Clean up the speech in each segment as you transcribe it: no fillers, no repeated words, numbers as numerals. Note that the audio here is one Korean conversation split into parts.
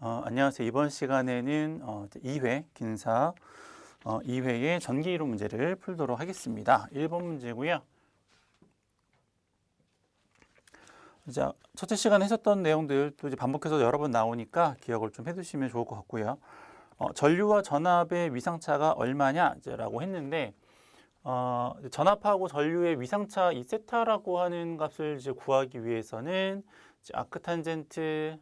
안녕하세요. 이번 시간에는 2회 기능사 2회의 전기이론 문제를 풀도록 하겠습니다. 1번 문제고요. 자, 첫째 시간에 했었던 내용들 또 이제 반복해서 여러 번 나오니까 기억을 좀 해두시면 좋을 것 같고요. 전류와 전압의 위상차가 얼마냐라고 했는데 전압하고 전류의 위상차 이 세타라고 하는 값을 이제 구하기 위해서는 이제 아크탄젠트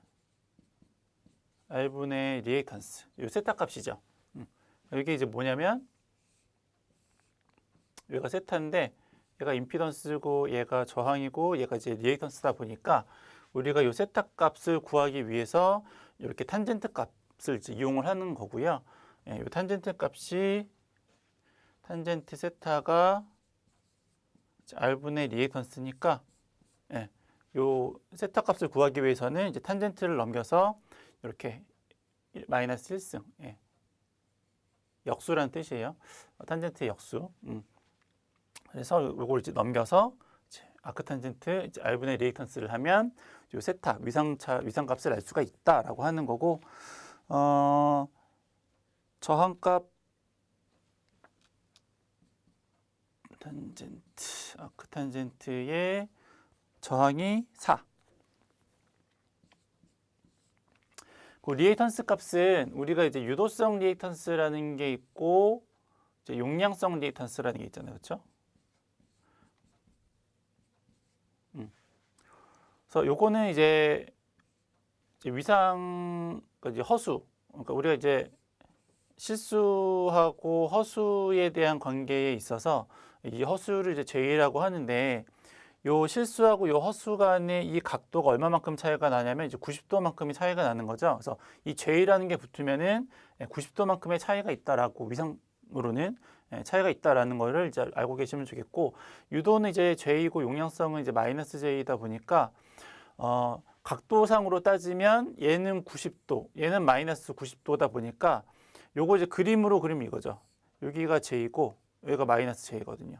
R분의 리액턴스, 이 세타 값이죠. 이게 이제 뭐냐면 얘가 세타인데 얘가 임피던스고 얘가 저항이고 얘가 이제 리액턴스다 보니까 우리가 이 세타 값을 구하기 위해서 이렇게 탄젠트 값을 이제 이용을 하는 거고요. 이 탄젠트 값이 탄젠트 세타가 R분의 리액턴스니까 이 세타 값을 구하기 위해서는 이제 탄젠트를 넘겨서 이렇게 마이너스 1승 역수라는 뜻이에요. 탄젠트의 역수. 그래서 이걸 이제 넘겨서 이제 아크탄젠트 이제 R분의 리액턴스를 하면 이 세타 위상값을 알 수가 있다라고 하는 거고, 저항값 탄젠트 아크탄젠트의 저항이 4. 그 리액턴스 값은 우리가 이제 유도성 리액턴스라는 게 있고 이제 용량성 리액턴스라는 게 있잖아요, 그렇죠? 그래서 요거는 이제 위상 이제 허수, 그러니까 우리가 이제 실수하고 허수에 대한 관계에 있어서 이 허수를 이제 J라고 하는데, 요 실수하고 요 허수 간의 이 각도가 얼마만큼 차이가 나냐면 이제 90도만큼의 차이가 나는 거죠. 그래서 이 J라는 게 붙으면은 90도만큼의 차이가 있다라고 위상으로는 차이가 있다라는 거를 이제 알고 계시면 좋겠고, 유도는 이제 J이고 용량성은 이제 마이너스 J이다 보니까 각도상으로 따지면 얘는 90도, 얘는 마이너스 90도다 보니까 요거 이제 그림으로 그리면 이거죠. 여기가 J이고 여기가 마이너스 J거든요.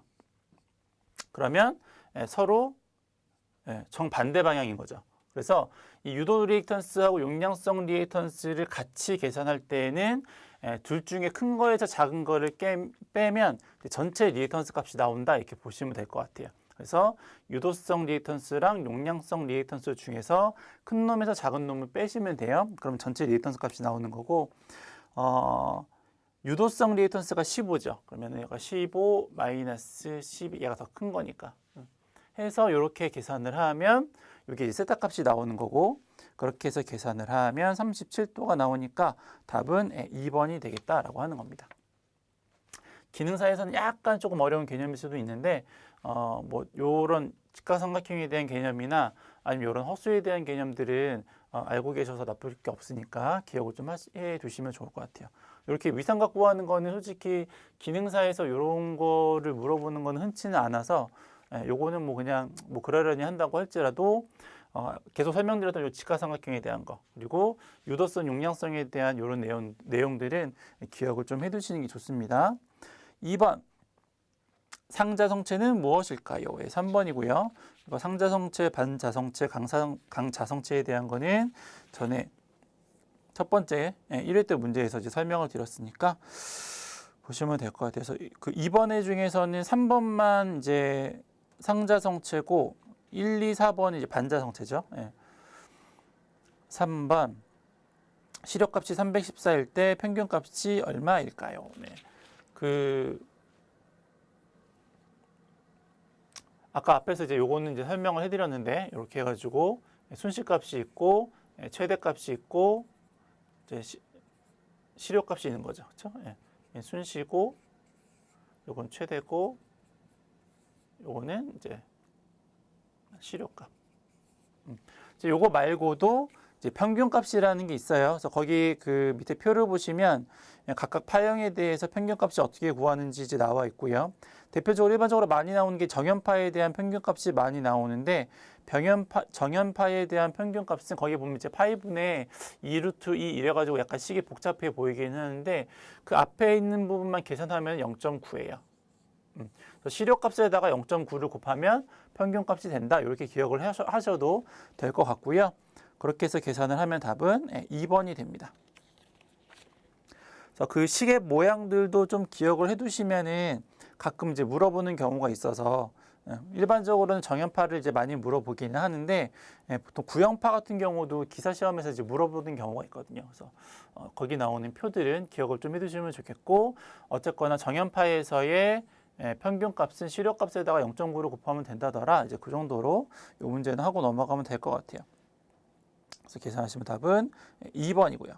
그러면 서로 정반대 방향인 거죠. 그래서 이 유도 리액턴스하고 용량성 리액턴스를 같이 계산할 때는 둘 중에 큰 거에서 작은 거를 빼면 전체 리액턴스 값이 나온다, 이렇게 보시면 될 것 같아요. 그래서 유도성 리액턴스랑 용량성 리액턴스 중에서 큰 놈에서 작은 놈을 빼시면 돼요. 그럼 전체 리액턴스 값이 나오는 거고, 유도성 리액턴스가 15죠. 그러면 얘가 15 마이너스 12, 얘가 더 큰 거니까 해서 이렇게 계산을 하면 이게 이제 세타 값이 나오는 거고, 그렇게 해서 계산을 하면 37도가 나오니까 답은 2번이 되겠다라고 하는 겁니다. 기능사에서는 약간 조금 어려운 개념일 수도 있는데 뭐 요런 직각삼각형에 대한 개념이나 아니면 요런 허수에 대한 개념들은 알고 계셔서 나쁠 게 없으니까 기억을 좀 해 두시면 좋을 것 같아요. 이렇게 위상각 구하는 거는 솔직히 기능사에서 요런 거를 물어보는 거는 흔치는 않아서 요거는 뭐 그냥 뭐 그러려니 한다고 할지라도 계속 설명드렸던 요 직각삼각형에 대한 거, 그리고 유도성 용량성에 대한 요런 내용들은 기억을 좀 해두시는 게 좋습니다. 2번 상자성체는 무엇일까요? 3번이고요. 이거 상자성체, 반자성체, 강자성체에 대한 거는 전에 첫 번째 1회 때 문제에서 이제 설명을 드렸으니까 보시면 될 것 같아서, 그 2번의 중에서는 3번만 이제 상자성체고 1, 2, 4번이 이제 반자성체죠. 3번 시력값이 314일 때 평균값이 얼마일까요? 아까 앞에서 이제 요거는 이제 설명을 해드렸는데, 이렇게 해가지고 순시값이 있고 최대값이 있고 이제 시력값이 있는 거죠, 그렇죠? 순시고 요건 최대고 요거는 이제 시력값. 이제 요거 말고도 이제 평균값이라는 게 있어요. 그래서 거기 그 밑에 표를 보시면 각각 파형에 대해서 평균값이 어떻게 구하는지 이제 나와 있고요. 대표적으로 일반적으로 많이 나오는 게 정연파에 대한 평균값이 많이 나오는데, 정연파에 대한 평균값은 거기 보면 이제 파이분의 2루트 2 이래가지고 약간 식이 복잡해 보이긴 하는데, 그 앞에 있는 부분만 계산하면 0.9예요. 시력값에다가 0.9를 곱하면 평균값이 된다, 이렇게 기억을 하셔도 될 것 같고요. 그렇게 해서 계산을 하면 답은 2번이 됩니다. 그래서 그 식의 모양들도 좀 기억을 해두시면은 가끔 이제 물어보는 경우가 있어서 일반적으로는 정연파를 이제 많이 물어보기는 하는데 보통 구형파 같은 경우도 기사 시험에서 이제 물어보는 경우가 있거든요. 그래서 거기 나오는 표들은 기억을 좀 해두시면 좋겠고 어쨌거나 정연파에서의 평균값은 시료값에다가 0.9로 곱하면 된다더라. 이제 그 정도로 이 문제는 하고 넘어가면 될 것 같아요. 그래서 계산하시면 답은 2번이고요.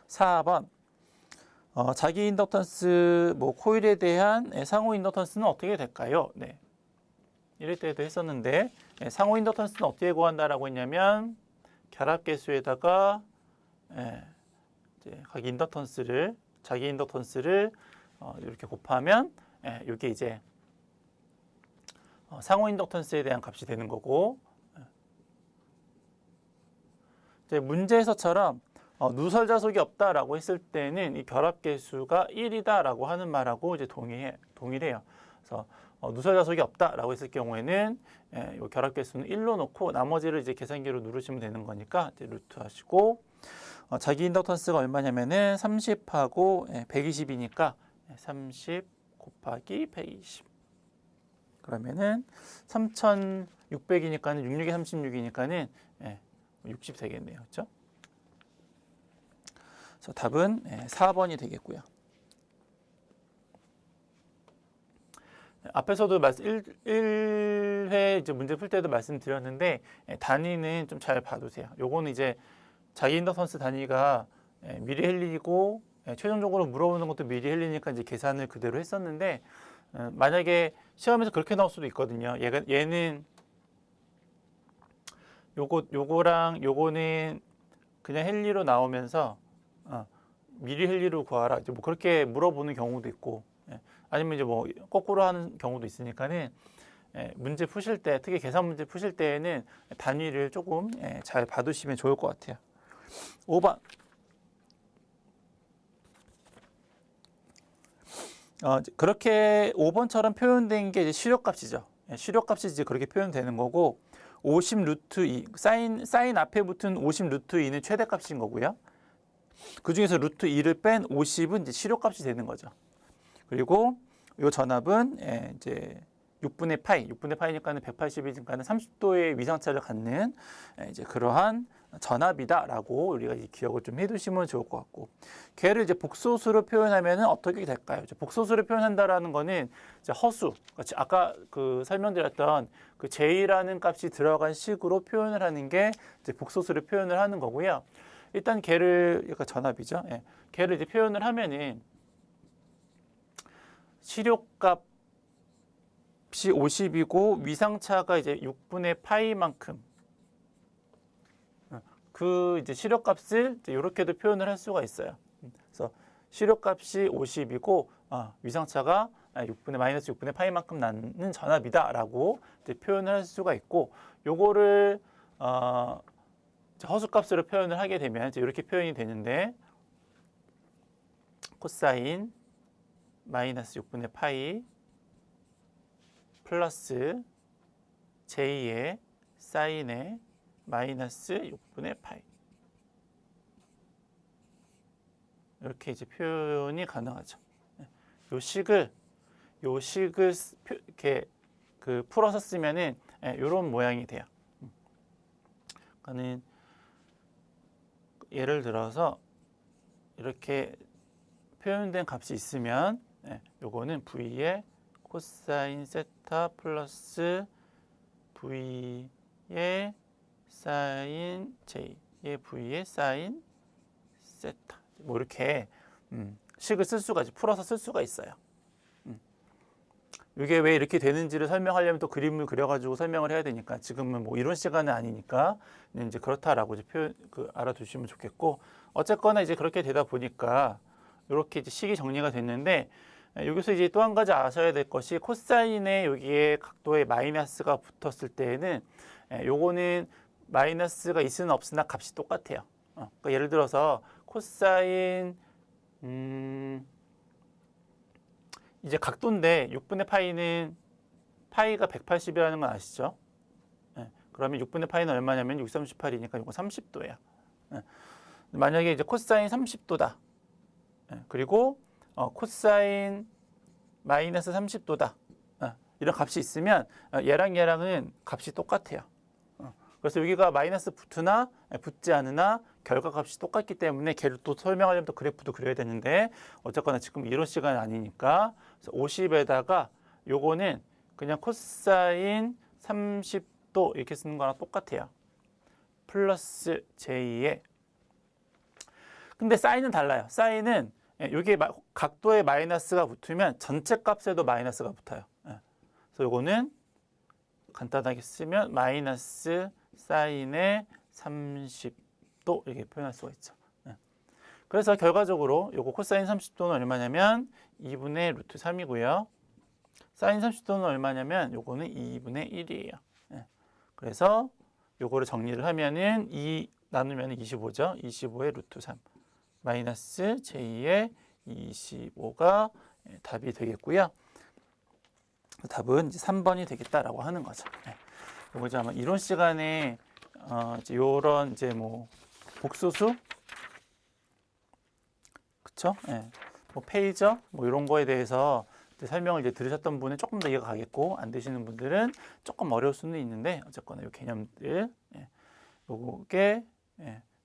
4번. 자기 인덕턴스 코일에 대한 상호 인덕턴스는 어떻게 될까요? 네. 이럴 때도 했었는데 상호 인덕턴스는 어떻게 구한다라고 했냐면 결합계수에다가 이제 자기 인덕턴스를 이렇게 곱하면 이게 이제 상호 인덕턴스에 대한 값이 되는 거고 이제 문제에서처럼 누설자속이 없다라고 했을 때는 이 결합계수가 1이다라고 하는 말하고 이제 동일해요. 그래서 누설자속이 없다라고 했을 경우에는 이 결합계수는 1로 놓고 나머지를 이제 계산기로 누르시면 되는 거니까 이제 루트 하시고 자기 인덕턴스가 얼마냐면은 30하고 120이니까 30 곱하기 120 그러면은 3600이니까는 66에 36이니까는 60 되겠네요. 그렇죠? 그래서 답은 4번이 되겠고요. 앞에서도 1회 이제 문제 풀 때도 말씀드렸는데 단위는 좀 잘 봐두세요. 요거는 이제 자기 인덕턴스 단위가 미리 헬리고 최종적으로 물어보는 것도 미리 헬리니까 이제 계산을 그대로 했었는데 만약에 시험에서 그렇게 나올 수도 있거든요. 얘는 요거랑 요거는 그냥 헬리로 나오면서 미리 헬리로 구하라. 이제 뭐 그렇게 물어보는 경우도 있고, 아니면 이제 뭐 거꾸로 하는 경우도 있으니까는 문제 푸실 때, 특히 계산 문제 푸실 때에는 단위를 조금 잘 봐두시면 좋을 것 같아요. 5번. 그렇게 5번처럼 표현된 게 이제 시료값이죠. 시료값이 이제 그렇게 표현되는 거고, 50 루트 2, 사인 앞에 붙은 50 루트 2는 최대값인 거고요. 그 중에서 루트 2를 뺀 50은 이제 시료값이 되는 거죠. 그리고 이 전압은 이제 6분의 파이니까는 180이니까는 30도의 위상차를 갖는 이제 그러한 전압이다라고 우리가 이제 기억을 좀 해두시면 좋을 것 같고, 걔를 이제 복소수로 표현하면은 어떻게 될까요? 이제 복소수로 표현한다라는 거는 이제 허수, 아까 그 설명드렸던 그 J라는 값이 들어간 식으로 표현을 하는 게 이제 복소수로 표현을 하는 거고요. 일단 걔를 약간 전압이죠. 걔를 이제 표현을 하면은 시료값이 50이고 위상차가 이제 6분의 파이만큼 그 이제 시료값을 이렇게도 표현을 할 수가 있어요. 그래서 시료값이 50이고 위상차가 마이너스 6분의 파이만큼 나는 전압이다라고 이제 표현을 할 수가 있고, 요거를 허수값으로 표현을 하게 되면 이제 이렇게 표현이 되는데 코사인 마이너스 6분의 파이 플러스 J의 사인의 마이너스 6분의 파이 이렇게 이제 표현이 가능하죠. 요 식을 이렇게 풀어서 쓰면은 이런 모양이 돼요. 그러니까는 예를 들어서 이렇게 표현된 값이 있으면 요거는 V의 코사인 세타 플러스 V의 사인 J의 V의 사인 세타 뭐 이렇게 식을 쓸 수가 풀어서 쓸 수가 있어요. 이게 왜 이렇게 되는지를 설명하려면 또 그림을 그려가지고 설명을 해야 되니까 지금은 뭐 이런 시간은 아니니까 이제 그렇다라고 이제 알아두시면 좋겠고, 어쨌거나 이제 그렇게 되다 보니까 이렇게 이제 식이 정리가 됐는데, 여기서 이제 또 한 가지 아셔야 될 것이 코사인에 여기에 각도에 마이너스가 붙었을 때에는 요거는 마이너스가 있으나 없으나 값이 똑같아요. 그러니까 예를 들어서 코사인 이제 각도인데 6분의 파이는 파이가 180이라는 건 아시죠? 그러면 6분의 파이는 얼마냐면 6, 38이니까 이거 30도예요. 만약에 이제 코사인 30도다. 그리고 코사인 마이너스 30도다. 이런 값이 있으면 얘랑 얘랑은 값이 똑같아요. 그래서 여기가 마이너스 붙으나 붙지 않으나 결과값이 똑같기 때문에 걔를 또 설명하려면 또 그래프도 그려야 되는데 어쨌거나 지금 이론 시간이 아니니까 50에다가 요거는 그냥 코사인 30도 이렇게 쓰는 거랑 똑같아요. 플러스 J에 근데 사인은 달라요. 사인은 여기에 각도에 마이너스가 붙으면 전체 값에도 마이너스가 붙어요. 그래서 요거는 간단하게 쓰면 마이너스 사인의 30도 이렇게 표현할 수가 있죠. 그래서 결과적으로 요거 코사인 30도는 얼마냐면 2분의 루트 3이고요. 사인 30도는 얼마냐면 요거는 2분의 1이에요. 그래서 요거를 정리를 하면은 2 나누면 25죠. 25의 루트 3 마이너스 J의 25가 답이 되겠고요. 답은 이제 3번이 되겠다라고 하는 거죠. 요거 이제 아마 이론 시간에 이제 요런 이제 뭐 복소수 그쵸? 뭐 페이저 뭐 이런 거에 대해서 이제 설명을 이제 들으셨던 분은 조금 더 이해가 가겠고 안 되시는 분들은 조금 어려울 수는 있는데 어쨌거나 요 개념들 요게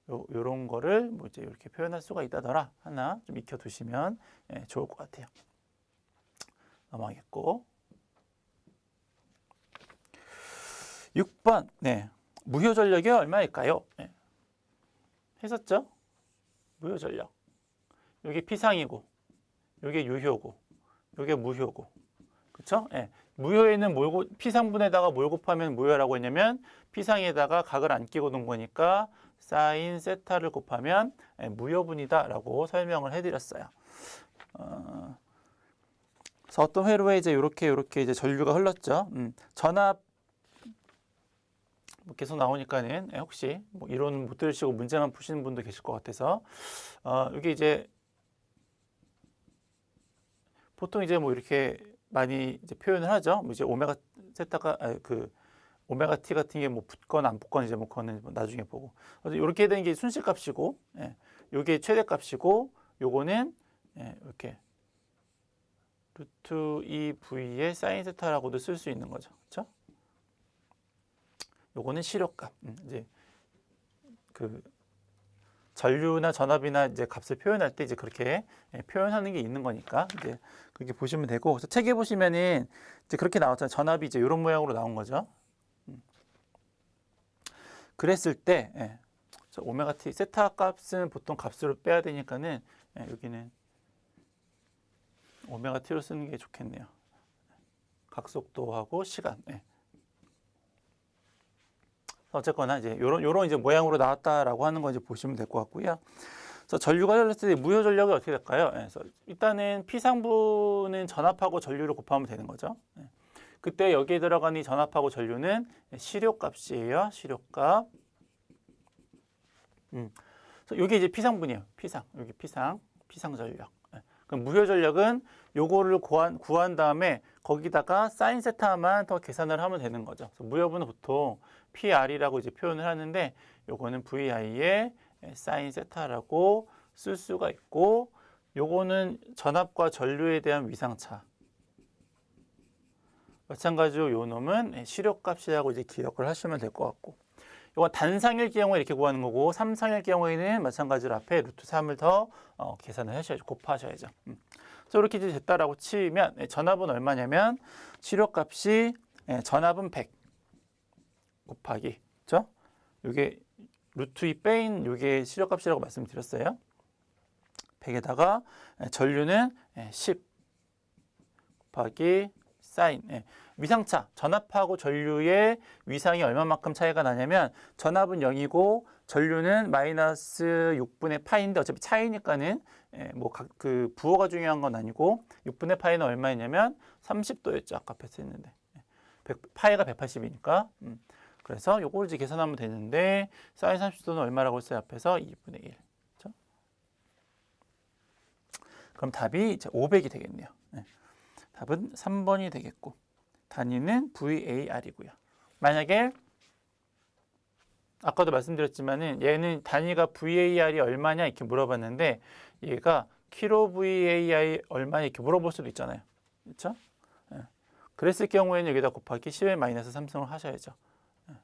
요런 거를 뭐 이제 이렇게 표현할 수가 있다더라 하나 좀 익혀 두시면 좋을 것 같아요. 넘어가겠고 6번 무효 전력이 얼마일까요? 했었죠? 무효 전력 여기 피상이고 여기 유효고 여기 무효고 그쵸? 무효에는 피상분에다가 뭘 곱하면 무효라고 했냐면 피상에다가 각을 안 끼고 놓은 거니까 사인 세타를 곱하면 무효분이다 라고 설명을 해드렸어요. 그래서 어떤 회로에 이제 이렇게 이제 전류가 흘렀죠. 전압 뭐 계속 나오니까는 혹시 뭐 이론 못 들으시고 문제만 푸시는 분도 계실 것 같아서 여기 이제 보통 이제 뭐 이렇게 많이 이제 표현을 하죠. 뭐 이제 오메가 세타가 오메가 t 같은 게 뭐 붙건 안 붙건 이제 뭐 그거는 나중에 보고 이렇게 되는 게 순식값이고, 요게 최대값이고, 요거는 이렇게 루트 2v의 사인 세타라고도 쓸 수 있는 거죠, 그렇죠? 요거는 시력값. 이제 그 전류나 전압이나 이제 값을 표현할 때 이제 그렇게 표현하는 게 있는 거니까 이제 그렇게 보시면 되고, 그래서 책에 보시면은 이제 그렇게 나왔잖아요. 전압이 이제 이런 모양으로 나온 거죠. 그랬을 때 오메가 t 세타 값은 보통 값으로 빼야 되니까는 여기는 오메가 t로 쓰는 게 좋겠네요. 각속도하고 시간. 어쨌거나 이제 요런 이제 모양으로 나왔다라고 하는 거 이제 보시면 될 것 같고요. 그래서 전류가 흘렀을 때 무효 전력이 어떻게 될까요? 그래서 일단은 P상부는 전압하고 전류를 곱하면 되는 거죠. 그때 여기에 들어간 이 전압하고 전류는 시료값이에요. 시료값. 그래서 이게 이제 P상분이에요. P상. 여기 P상 전력. 그럼 무효 전력은 요거를 구한 다음에 거기다가 사인 세타만 더 계산을 하면 되는 거죠. 그래서 무효분은 보통 PR이라고 이제 표현을 하는데 요거는 VI의 사인 세타라고 쓸 수가 있고, 요거는 전압과 전류에 대한 위상차. 마찬가지로 요 놈은 시료값이라고 이제 기억을 하시면 될 것 같고, 이건 단상일 경우에 이렇게 구하는 거고, 삼상일 경우에는 마찬가지로 앞에 루트 3을 더 계산을 하셔야죠. 곱하셔야죠. 그래서 이렇게 이제 됐다라고 치면 전압은 얼마냐면 시료값이 전압은 100 곱하기, 그렇죠? 이게 루트 2 빼인 이게 시료값이라고 말씀드렸어요. 100에다가 전류는 10 곱하기 사인. 위상차, 전압하고 전류의 위상이 얼마만큼 차이가 나냐면 전압은 0이고 전류는 마이너스 6분의 파인데 어차피 차이니까는 뭐 그 부호가 중요한 건 아니고 6분의 파이는 얼마였냐면 30도였죠. 아까 앞에서 했는데 파이가 180이니까 그래서 요걸 이제 계산하면 되는데 사인 30도는 얼마라고 했어요? 앞에서 2분의 1. 그렇죠? 그럼 답이 이제 500이 되겠네요. 답은 3번이 되겠고 단위는 VAR이고요. 만약에 아까도 말씀드렸지만은 얘는 단위가 VAR이 얼마냐 이렇게 물어봤는데 얘가 킬로 VAR 얼마냐 이렇게 물어볼 수도 있잖아요. 그렇죠? 예. 그랬을 경우에는 여기다 곱하기 10의 마이너스 3승을 하셔야죠. 예.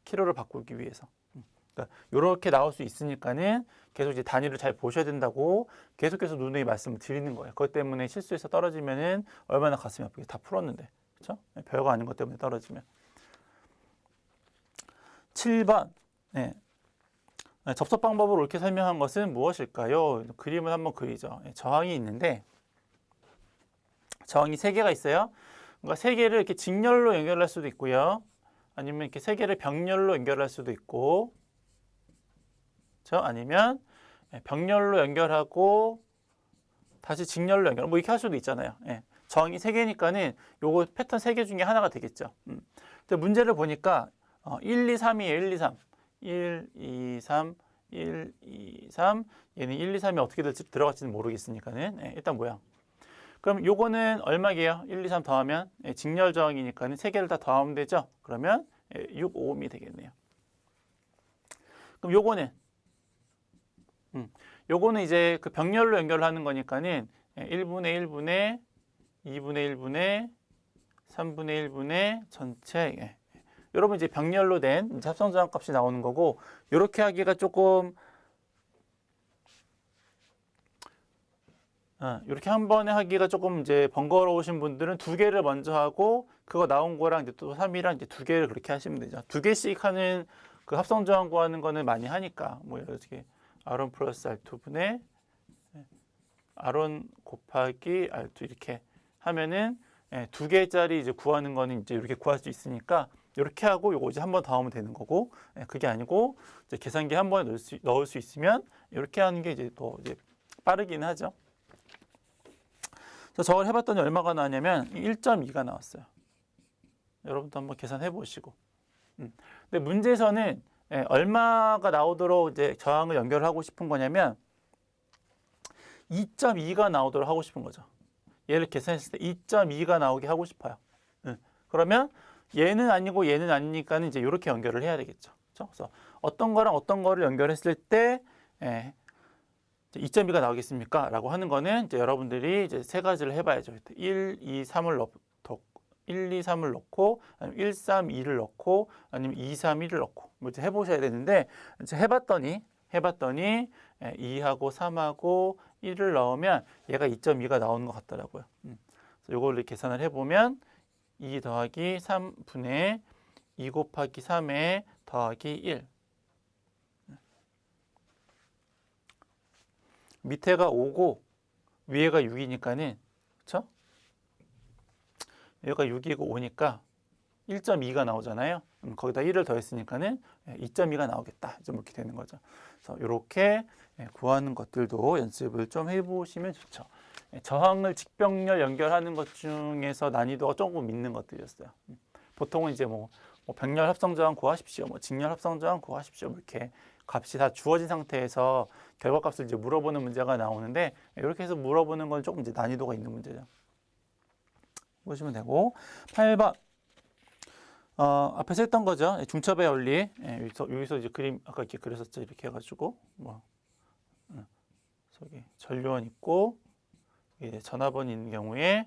킬로를 바꾸기 위해서. 그러니까 이렇게 나올 수 있으니까는 계속 이제 단위를 잘 보셔야 된다고 계속해서 누누이 말씀을 드리는 거예요. 그것 때문에 실수해서 떨어지면은 얼마나 가슴이 아프게 다 풀었는데. 그렇죠? 별거 아닌 것 때문에 떨어지면. 7번. 네. 접속 방법을 옳게 설명한 것은 무엇일까요? 그림을 한번 그리죠. 저항이 있는데 저항이 3개가 있어요. 그러니까 3개를 이렇게 직렬로 연결할 수도 있고요. 아니면 이렇게 3개를 병렬로 연결할 수도 있고, 그렇죠? 아니면 병렬로 연결하고 다시 직렬로 연결, 뭐 이렇게 할 수도 있잖아요. 예. 저항이 3개니까는 요거 패턴 3개 중에 하나가 되겠죠. 근데 문제를 보니까 1, 2, 3이에요. 1, 2, 3. 1, 2, 3, 1, 2, 3. 얘는 1, 2, 3이 어떻게 들어갈지는 모르겠으니까는 일단 모양. 그럼 요거는 얼마게요? 1, 2, 3 더하면 직렬 저항이니까는 3개를 다 더하면 되죠. 그러면 6, 5옴이 되겠네요. 그럼 요거는 이제 그 병렬로 연결하는 거니까는 1분의 1분의 2분의 1분의 3분의 1분의 전체. 여러분 이제 병렬로 된 합성저항 값이 나오는 거고, 이렇게 하기가 조금 이렇게 한 번에 하기가 조금 이제 번거로우신 분들은 2개를 먼저 하고 그거 나온 거랑 이제 또 3이랑 이제 2개를 그렇게 하시면 되죠. 2개씩 하는 그 합성저항 구하는 거는 많이 하니까 뭐 이렇게 R1 플러스 R2분의 R1 곱하기 R2 이렇게 하면은 2개짜리 이제 구하는 거는 이제 이렇게 구할 수 있으니까 이렇게 하고 요거 이제 한 번 더 하면 되는 거고, 그게 아니고 이제 계산기 한 번에 넣을 수 있으면 이렇게 하는 게 이제 더 이제 빠르긴 하죠. 그래서 저걸 해봤더니 얼마가 나왔냐면 1.2가 나왔어요. 여러분도 한번 계산해 보시고. 근데 문제에서는 얼마가 나오도록 이제 저항을 연결하고 싶은 거냐면 2.2가 나오도록 하고 싶은 거죠. 얘를 계산했을 때 2.2가 나오게 하고 싶어요. 그러면 얘는 아니고 얘는 아니니까는 이제 이렇게 연결을 해야 되겠죠. 그렇죠? 그래서 어떤 거랑 어떤 거를 연결했을 때 2.2가 나오겠습니까? 라고 하는 거는 이제 여러분들이 이제 세 가지를 해봐야죠. 1, 2, 3을 넣고, 아니면 1, 3, 2를 넣고, 아니면 2, 3, 1을 넣고, 뭐 이제 해보셔야 되는데, 이제 해봤더니 2하고 3하고 1을 넣으면 얘가 2.2가 나오는 것 같더라고요. 그래서 이걸 계산을 해보면 2 더하기 3분의 2 곱하기 3에 더하기 1. 밑에가 5고 위에가 6이니까는, 그렇죠? 여기가 6이고 5니까 1.2가 나오잖아요. 거기다 1을 더했으니까는 2.2가 나오겠다. 좀 이렇게 되는 거죠. 그래서 이렇게 구하는 것들도 연습을 좀 해보시면 좋죠. 저항을 직병렬 연결하는 것 중에서 난이도가 조금 있는 것들이었어요. 보통은 이제 뭐 병렬 합성저항 구하십시오, 뭐 직렬 합성저항 구하십시오, 뭐 이렇게 값이 다 주어진 상태에서 결과값을 이제 물어보는 문제가 나오는데, 이렇게 해서 물어보는 건 조금 이제 난이도가 있는 문제죠. 보시면 되고. 8번. 앞에서 했던 거죠. 중첩의 원리. 여기서 이제 그림 아까 이렇게 그렸었죠. 이렇게 해가지고 저기 전류원 있고 전압원이 있는 경우에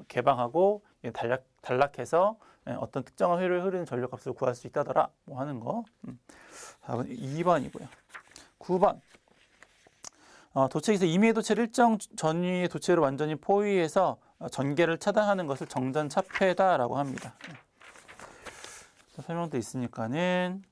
개방하고 단락해서 어떤 특정한 회로에 흐르는 전류값을 구할 수 있다더라. 뭐 하는 거. 2번이고요. 9번. 도체에서 임의의 도체를 일정 전위의 도체로 완전히 포위해서 전개를 차단하는 것을 정전차폐다라고 합니다. 설명도 있으니까는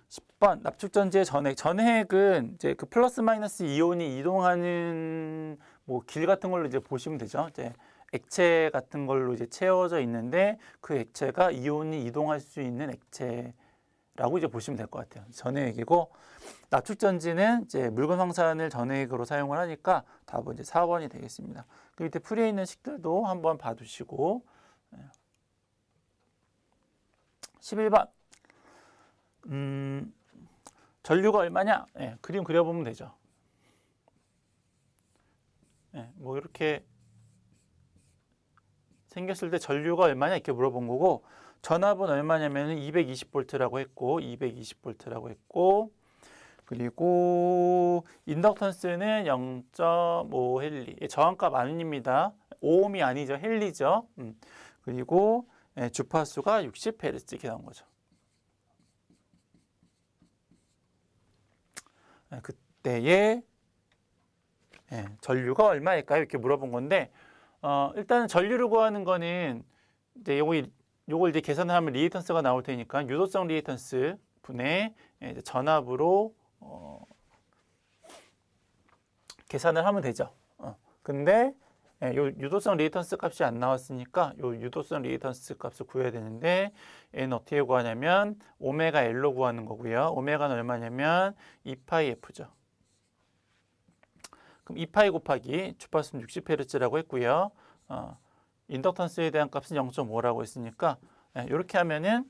10번 납축전지의 전핵. 전핵은 이제 그 플러스 마이너스 이온이 이동하는 뭐 길 같은 걸로 이제 보시면 되죠. 이제 액체 같은 걸로 이제 채워져 있는데 그 액체가 이온이 이동할 수 있는 액체라고 이제 보시면 될 것 같아요. 전핵이고, 납축전지는 이제 물건 황산을 전핵으로 사용을 하니까 답은 이제 4번이 되겠습니다. 그 밑에 풀이에 있는 식들도 한번 봐두시고. 11번. 전류가 얼마냐? 그림 그려보면 되죠. 뭐 이렇게 생겼을 때 전류가 얼마냐 이렇게 물어본 거고, 전압은 얼마냐면 220V라고 했고 220V라고 했고 그리고 인덕턴스는 0.5 헨리. 저항값 아닙니다. 오음이 아니죠. 헨리죠. 그리고 주파수가 60Hz 이렇게 나온 거죠. 그때의 전류가 얼마일까요? 이렇게 물어본 건데 일단 전류를 구하는 거는 이제 요걸 이제 계산하면 리액턴스가 나올 테니까 유도성 리액턴스 분의 이제 전압으로 계산을 하면 되죠. 근데 요 유도성 리액턴스 값이 안 나왔으니까 요 유도성 리액턴스 값을 구해야 되는데 얘는 어떻게 구하냐면 오메가 L로 구하는 거고요. 오메가는 얼마냐면 2파이 F죠. 그럼 2파이 곱하기 주파수는 60Hz라고 했고요. 인덕턴스에 대한 값은 0.5라고 했으니까 이렇게 하면은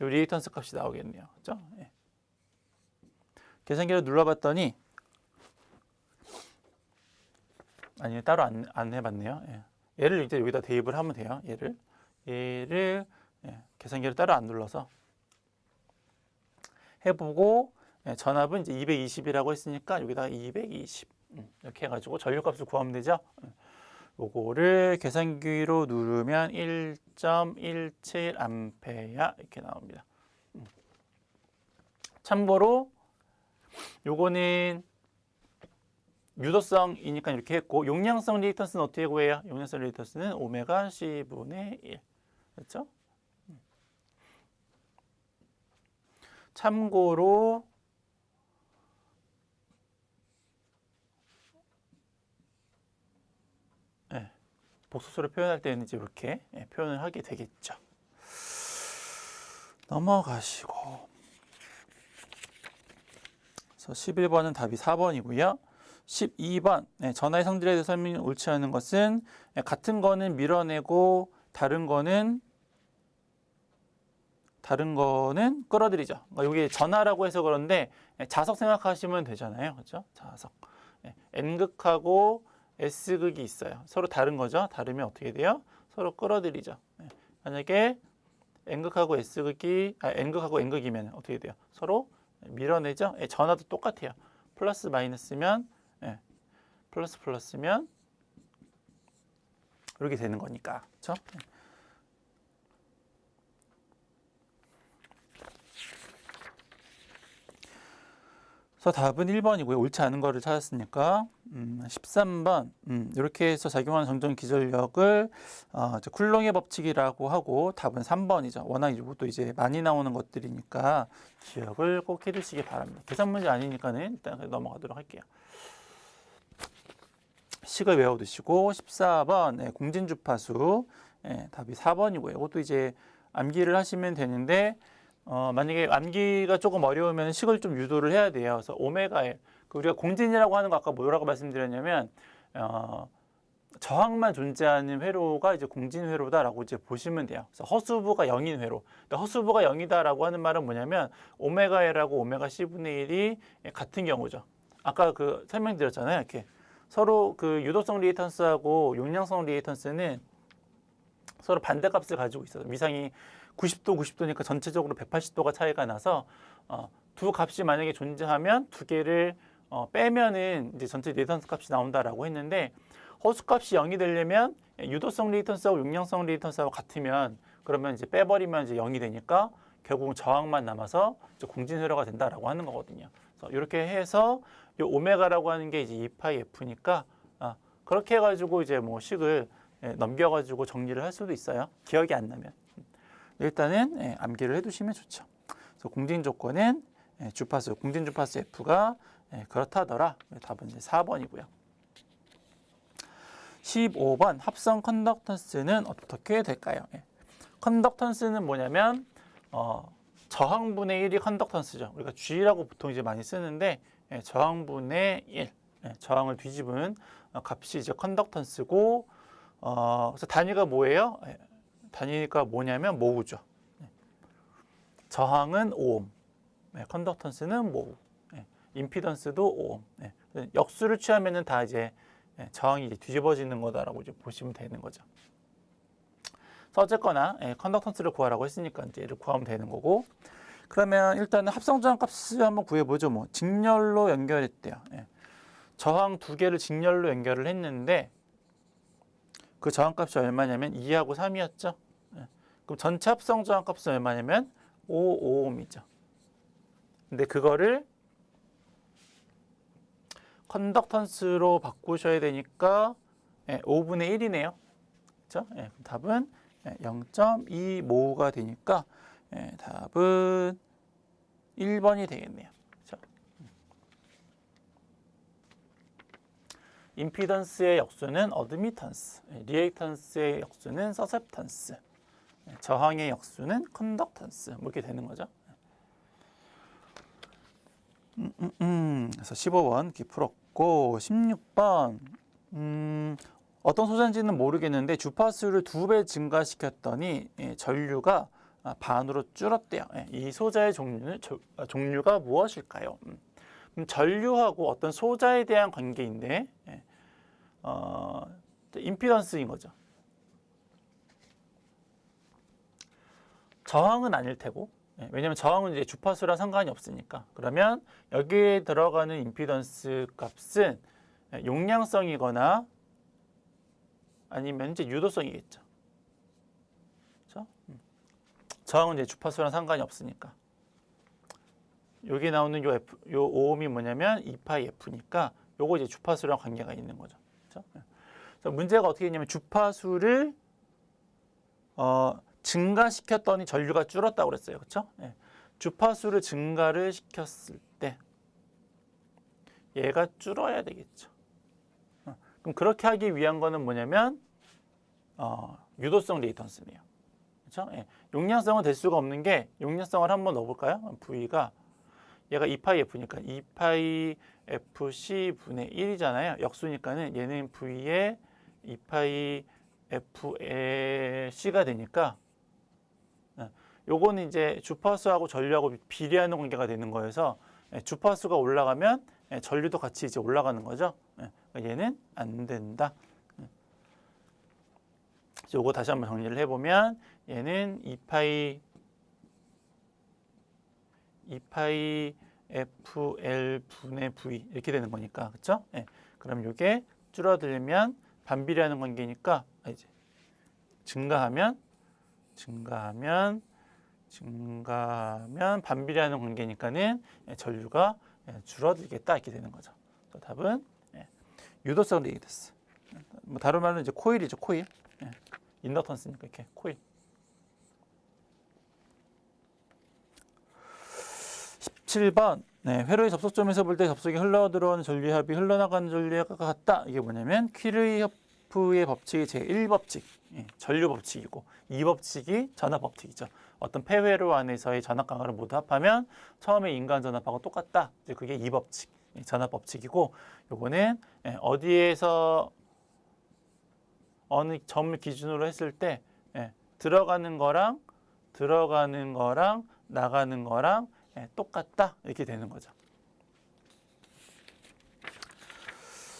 요 리액턴스 값이 나오겠네요. 그렇죠? 계산기를 눌러봤더니 아니 따로 안 해봤네요. 얘를 이제 여기다 대입을 하면 돼요. 얘를 계산기를 따로 안 눌러서 해보고 전압은 이제 220이라고 했으니까 여기다가 220 이렇게 해가지고 전류값을 구하면 되죠. 요거를 계산기로 누르면 1.17 암페어 이렇게 나옵니다. 참고로 요거는 유도성이니까 이렇게 했고 용량성 리액턴스는 어떻게 구해요? 용량성 리액턴스는 오메가 C분의 1 그렇죠? 참고로 복소수를 표현할 때는 이제 이렇게 표현을 하게 되겠죠. 넘어가시고 그래서 11번은 답이 4번이고요. 12번 전하의 성질에 대해 설명이 옳지 않은 것은 같은 거는 밀어내고 다른 거는 끌어들이죠. 그러니까 여기 전하라고 해서 그런데 자석 생각하시면 되잖아요. 그렇죠? 자석. N극하고 S극이 있어요. 서로 다른 거죠. 다르면 어떻게 돼요? 서로 끌어들이죠. 만약에 N극하고 N극하고 N극이면 어떻게 돼요? 서로 밀어내죠. 전하도 똑같아요. 플러스 마이너스면 플러스면 이렇게 되는 거니까. 그렇죠? 그래서 답은 1번이고요. 옳지 않은 거를 찾았으니까 13번 이렇게 해서 작용하는 정전 기전력을 쿨롱의 법칙이라고 하고 답은 3번이죠. 워낙 이것도 이제 많이 나오는 것들이니까 기억을 꼭 해두시기 바랍니다. 계산 문제 아니니까는 일단 넘어가도록 할게요. 식을 외워두시고 14번 공진 주파수 답이 4번이고요. 이것도 이제 암기를 하시면 되는데 만약에 암기가 조금 어려우면 식을 좀 유도를 해야 돼요. 그래서 오메가 우리가 공진이라고 하는 거 아까 뭐라고 말씀드렸냐면 저항만 존재하는 회로가 이제 공진 회로다라고 이제 보시면 돼요. 그래서 허수부가 0인 회로. 허수부가 0이다라고 하는 말은 뭐냐면 오메가 L하고 오메가 C분의 1이 같은 경우죠. 아까 그 설명드렸잖아요. 이렇게 서로 그 유도성 리액턴스하고 용량성 리액턴스는 서로 반대값을 가지고 있어요. 위상이 90도니까 전체적으로 180도가 차이가 나서 두 값이 만약에 존재하면 두 개를 빼면은 이제 전체 리액턴스 값이 나온다라고 했는데 허수 값이 0이 되려면 유도성 리액턴스하고 용량성 리액턴스하고 같으면 그러면 이제 빼버리면 이제 0이 되니까 결국은 저항만 남아서 이제 공진 회로가 된다라고 하는 거거든요. 그래서 이렇게 해서 이 오메가라고 하는 게 이제 2파이 F니까 그렇게 해가지고 이제 뭐 식을 넘겨가지고 정리를 할 수도 있어요. 기억이 안 나면. 일단은 암기를 해두시면 좋죠. 그래서 공진 조건은 공진 주파수 F가 그렇다더라. 답은 이제 4번이고요. 15번 합성 컨덕턴스는 어떻게 될까요? 컨덕턴스는 뭐냐면 저항분의 1이 컨덕턴스죠. 우리가 G라고 보통 이제 많이 쓰는데 저항분의 1, 저항을 뒤집은 값이 이제 컨덕턴스고 그래서 단위가 뭐예요? 단위가 뭐냐면 모우죠. 저항은 오hm, 컨덕턴스는 모우, 임피던스도 오hm. 역수를 취하면은 다 이제 저항이 이제 뒤집어지는 거다라고 이제 보시면 되는 거죠. 어쨌거나 컨덕턴스를 구하라고 했으니까 이제 얘를 구하면 되는 거고. 그러면 일단은 합성저항 값을 한번 구해보죠. 뭐 직렬로 연결했대요. 저항 두 개를 직렬로 연결을 했는데 그 저항 값이 얼마냐면 2하고 3이었죠. 그럼 전체 합성 저항 값은 얼마냐면 5ohm이죠. 근데 그거를 컨덕턴스로 바꾸셔야 되니까 5분의 1이네요. 그렇죠? 답은 0.2모가 되니까 답은 1번이 되겠네요. 그렇죠? 임피던스의 역수는 어드미턴스, 리액턴스의 역수는 서셉턴스, 저항의 역수는 컨덕턴스, 뭐 이렇게 되는 거죠. 그래서 15번 이렇게 풀었고, 16번 어떤 소재인지는 모르겠는데 주파수를 2배 증가시켰더니 전류가 반으로 줄었대요. 이 소자의 종류가 무엇일까요? 전류하고 어떤 소자에 대한 관계인데 임피던스인 거죠. 저항은 아닐 테고, 왜냐하면 저항은 이제 주파수랑 상관이 없으니까. 그러면 여기에 들어가는 임피던스 값은 용량성이거나 아니면 이제 유도성이겠죠. 그렇죠? 저항은 이제 주파수랑 상관이 없으니까. 여기 나오는 요 오음이 뭐냐면 2파이 F니까 요거 이제 주파수랑 관계가 있는 거죠. 그렇죠? 그래서 문제가 어떻게 되냐면 주파수를 증가시켰더니 전류가 줄었다고 그랬어요. 그렇죠? 주파수를 증가를 시켰을 때 얘가 줄어야 되겠죠. 그럼 그렇게 하기 위한 거는 뭐냐면 유도성 리액턴스네요. 그렇죠? 용량성은 될 수가 없는 게 용량성을 한번 넣어볼까요? V가 얘가 2파이 F니까 2파이 FC 분의 1이잖아요. 역수니까는 얘는 V에 2파이 FC가 되니까 요거는 이제 주파수하고 전류하고 비례하는 관계가 되는 거여서 주파수가 올라가면 전류도 같이 이제 올라가는 거죠. 얘는 안 된다. 요거 다시 한번 정리를 해보면 얘는 2파이 FL 분의 V 이렇게 되는 거니까, 그렇죠? 그럼 이게 줄어들면 반비례하는 관계니까 이제 증가하면 반비례하는 관계니까는 전류가 줄어들겠다 이렇게 되는 거죠. 답은 유도성 리액턴스. 뭐 다른 말로 이제 코일이죠, 코일. 인덕턴스니까 이렇게 코일. 17번 회로의 접속점에서 볼 때 접속이 흘러들어오는 전류합이 흘러나가는 전류합과 같다. 이게 뭐냐면 키르히호프의 법칙이 제1법칙 전류 법칙이고 2법칙이 전압 법칙이죠. 어떤 폐회로 안에서의 전압 강하를 모두 합하면 처음에 인간 전압하고 똑같다. 이제 그게 2법칙 전압 법칙이고 요거는 어디에서 어느 점을 기준으로 했을 때 들어가는 거랑 나가는 거랑 똑같다 이렇게 되는 거죠.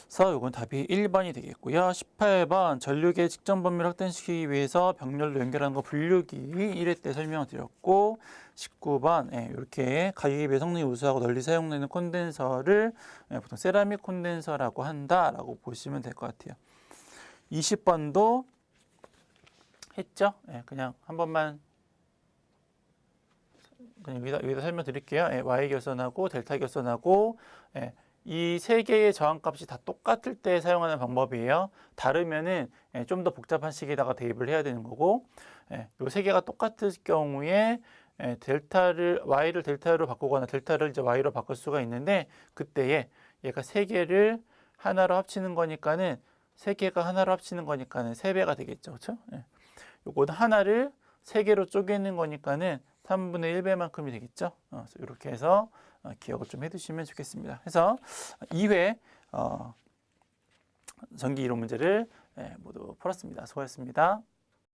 그래서 이건 답이 1번이 되겠고요. 18번 전류계 직전 범위를 확대시키기 위해서 병렬로 연결하는 거 분류기 1회 때 설명을 드렸고 19번 이렇게 가격에 비해 성능이 우수하고 널리 사용되는 콘덴서를 보통 세라믹 콘덴서라고 한다라고 보시면 될 것 같아요. 20번도 했죠? 그냥 한 번만 그냥 여기다 설명드릴게요. Y 결선하고 델타 결선하고 이 세 개의 저항값이 다 똑같을 때 사용하는 방법이에요. 다르면은 좀 더 복잡한 식에다가 대입을 해야 되는 거고, 이 세 개가 똑같을 경우에 Y를 델타로 바꾸거나 델타를 이제 Y로 바꿀 수가 있는데 그때에 얘가 세 개를 하나로 합치는 거니까는 세 개가 하나로 합치는 거니까는 3배가 되겠죠, 그렇죠? 요거는 하나를 세 개로 쪼개는 거니까는 3분의 1배만큼이 되겠죠. 그래서 이렇게 해서 기억을 좀 해두시면 좋겠습니다. 그래서 2회 전기 이론 문제를 모두 풀었습니다. 수고하셨습니다.